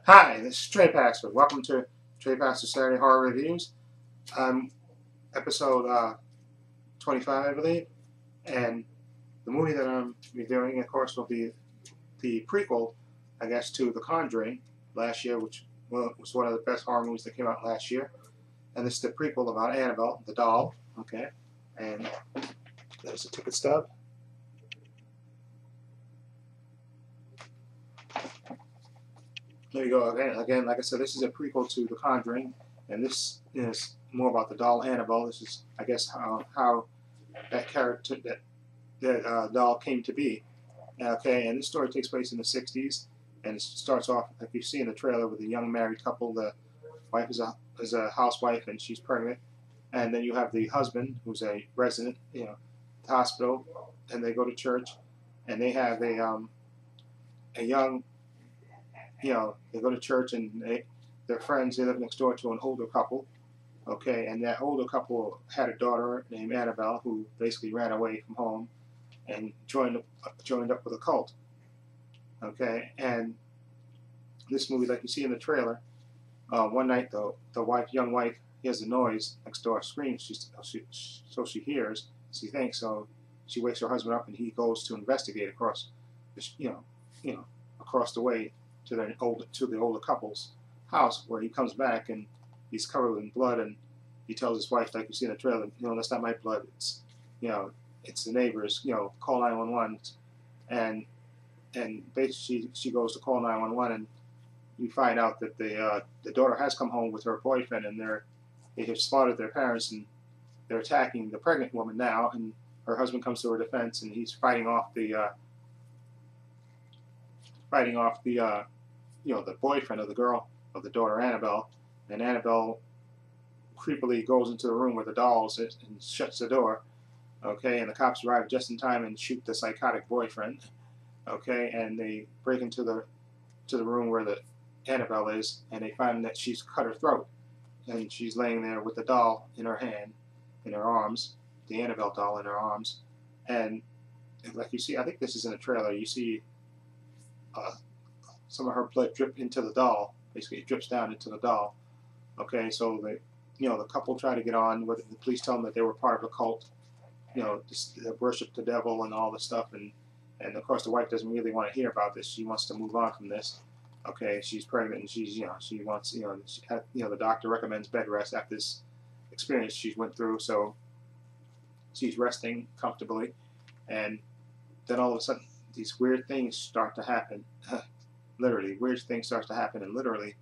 Hi, this is Trepacer. Welcome to Trepacer Saturday Horror Reviews. Episode 25, I believe. And the movie that I'm reviewing, of course, will be the prequel, I guess, to The Conjuring last year, which was one of the best horror movies that came out last year. And this is the prequel about Annabelle, the doll. Okay. And there's a ticket stub. There you go. Again, like I said, this is a prequel to The Conjuring, and this is more about the doll Annabelle. This is, I guess, how that character, that doll came to be. Okay, and this story takes place in the 60s, and it starts off, like you see in the trailer, with a young married couple. The wife is a housewife, and she's pregnant, and then you have the husband, who's a resident, at the hospital, and they go to church, and they have a young, they go to church, and they're friends. They live next door to an older couple. Okay, and that older couple had a daughter named Annabelle who basically ran away from home and joined up with a cult. Okay, and this movie, like you see in the trailer, one night the young wife, hears a noise next door, screams. So she hears. She thinks so. She wakes her husband up, and he goes to investigate across, across the way to the older couple's house, where he comes back and he's covered in blood, and he tells his wife, like you see in the trailer, that's not my blood. It's the neighbors. Call 911, and basically she goes to call 911, and you find out that the daughter has come home with her boyfriend, and they have spotted their parents, and they're attacking the pregnant woman now, and her husband comes to her defense, and he's fighting off the the boyfriend of the daughter Annabelle, and Annabelle creepily goes into the room where the dolls is and shuts the door. Okay, and the cops arrive just in time and shoot the psychotic boyfriend. Okay, and they break into the room where the Annabelle is, and they find that she's cut her throat, and she's laying there with the doll in her hand, in her arms, the Annabelle doll in her arms, and like you see, I think this is in a trailer. You see some of her blood drip into the doll. Basically, it drips down into the doll. Okay, so the couple try to get on with it. The police tell them that they were part of a cult. They worship the devil and all this stuff, and of course the wife doesn't really want to hear about this. She wants to move on from this. Okay, she's pregnant, and she wants the doctor recommends bed rest after this experience she went through, so she's resting comfortably, and then all of a sudden these weird things start to happen. Literally, weird things start to happen, and literally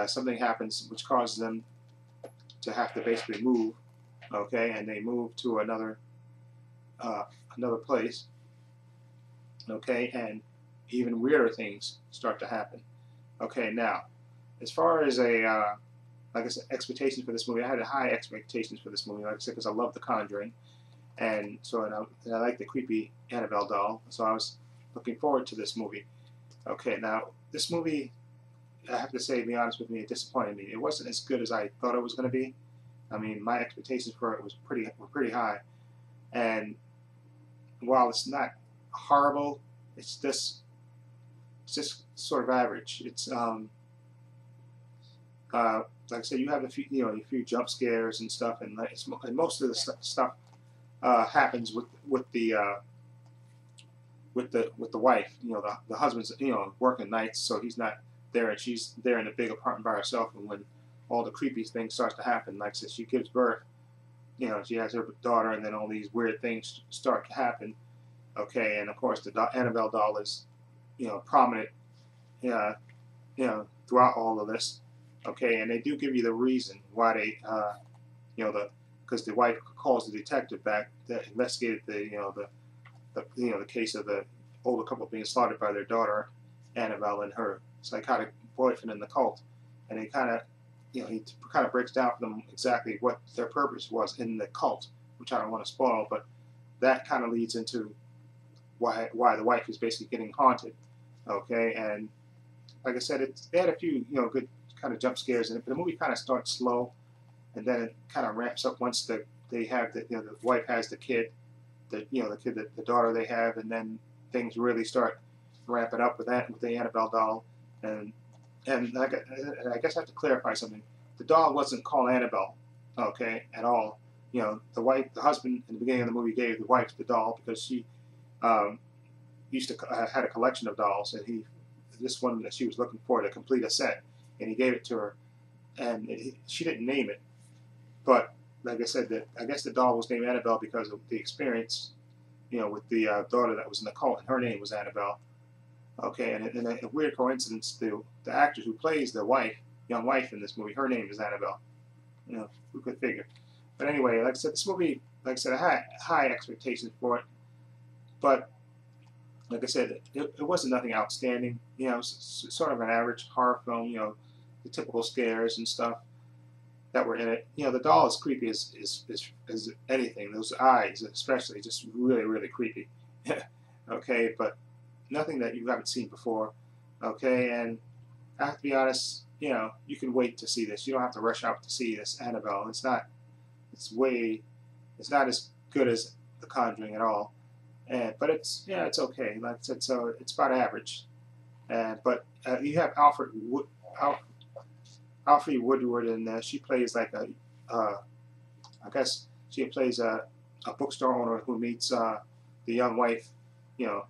something happens which causes them to have to basically move. Okay, and they move to another place. Okay, and even weirder things start to happen. Okay, now, as far as like I said, expectations for this movie, I had high expectations for this movie, like I said, because I love The Conjuring, and I like the creepy Annabelle doll, so I was looking forward to this movie. Okay, now this movie, I have to say, to be honest with me, it disappointed me. It wasn't as good as I thought it was going to be. I mean, my expectations for it were pretty high, and while it's not horrible, it's just sort of average. It's like I said, you have a few jump scares and stuff, and most of the stuff happens with the wife. The husband's working nights, so he's not there, and she's there in a big apartment by herself. And when all the creepy things starts to happen, like I said, she gives birth. She has her daughter, and then all these weird things start to happen. Okay, and of course the Annabelle doll is prominent throughout all of this. Okay, and they do give you the reason why they because the wife calls the detective back that investigated the case of the older couple being slaughtered by their daughter Annabelle and her psychotic boyfriend in the cult, and he kind of breaks down for them exactly what their purpose was in the cult, which I don't want to spoil, but that kind of leads into why the wife is basically getting haunted. Okay, and like I said, they had a few good kind of jump scares in it, but the movie kind of starts slow, and then it kind of ramps up once they have the wife has the kid, the daughter they have, and then things really start ramping up with the Annabelle doll, and and I guess I have to clarify something. The doll wasn't called Annabelle, okay, at all. You know, the husband in the beginning of the movie gave the wife the doll because she um, used to had a collection of dolls, and this one that she was looking for to complete a set, and he gave it to her, and she didn't name it, but like I said, I guess the doll was named Annabelle because of the experience, you know, with the daughter that was in the cult, and her name was Annabelle. Okay, and in a weird coincidence, the actor who plays the young wife in this movie, her name is Annabelle. You know, who could figure? But anyway, like I said, this movie, like I said, I had high expectations for it, but like I said, it wasn't nothing outstanding. You know, it's sort of an average horror film. You know, the typical scares and stuff that were in it. You know, the doll is creepy as anything. Those eyes, especially, just really, really creepy. Okay, but nothing that you haven't seen before. Okay, and I have to be honest. You know, you can wait to see this. You don't have to rush out to see this Annabelle. It's not. It's not as good as The Conjuring at all. But it's okay. Like I said, so it's about average. But you have Alfre Woodward, and she plays like I guess she plays a bookstore owner who meets the young wife. You know,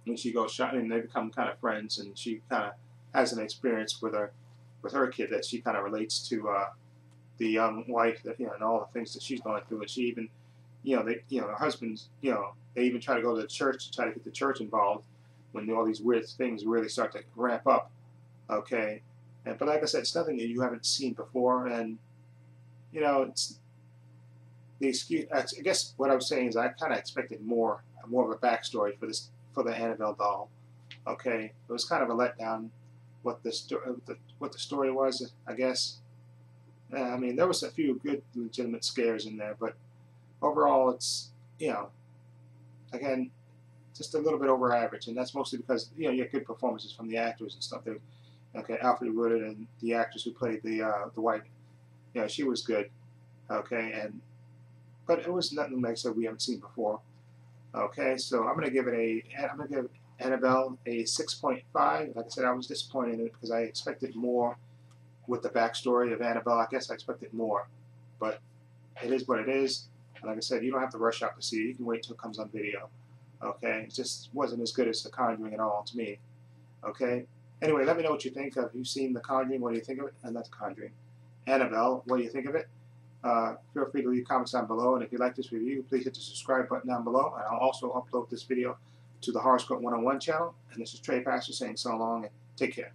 when she goes shopping, and they become kind of friends, and she kind of has an experience with her kid that she kind of relates to the young wife, that, you know, and all the things that she's going through, and she even, you know, her husband's, you know, they even try to go to the church to try to get the church involved when all these weird things really start to ramp up. Okay, but like I said, it's nothing that you haven't seen before, and you know, it's the excuse. I guess what I was saying is I kind of expected more of a backstory for the Annabelle doll. Okay, it was kind of a letdown what the story was, I guess. I mean, there was a few good legitimate scares in there, but overall, it's, you know, again, just a little bit over average, and that's mostly because, you know, you have good performances from the actors and stuff. Okay, Alfre Woodward and the actress who played the wife, you know, she was good. Okay, but it was nothing like I said we haven't seen before. Okay, so I'm gonna give Annabelle a 6.5. Like I said, I was disappointed in it because I expected more with the backstory of Annabelle. I guess I expected more, but it is what it is. And like I said, you don't have to rush out to see it. You can wait till it comes on video. Okay, it just wasn't as good as The Conjuring at all to me. Okay. Anyway, let me know what you think. Have you seen The Conjuring? What do you think of it? And not The Conjuring. Annabelle, what do you think of it? Feel free to leave comments down below, and if you like this review, please hit the subscribe button down below, and I'll also upload this video to the Horoscope 101 channel. And this is Trepacer saying so long, and take care.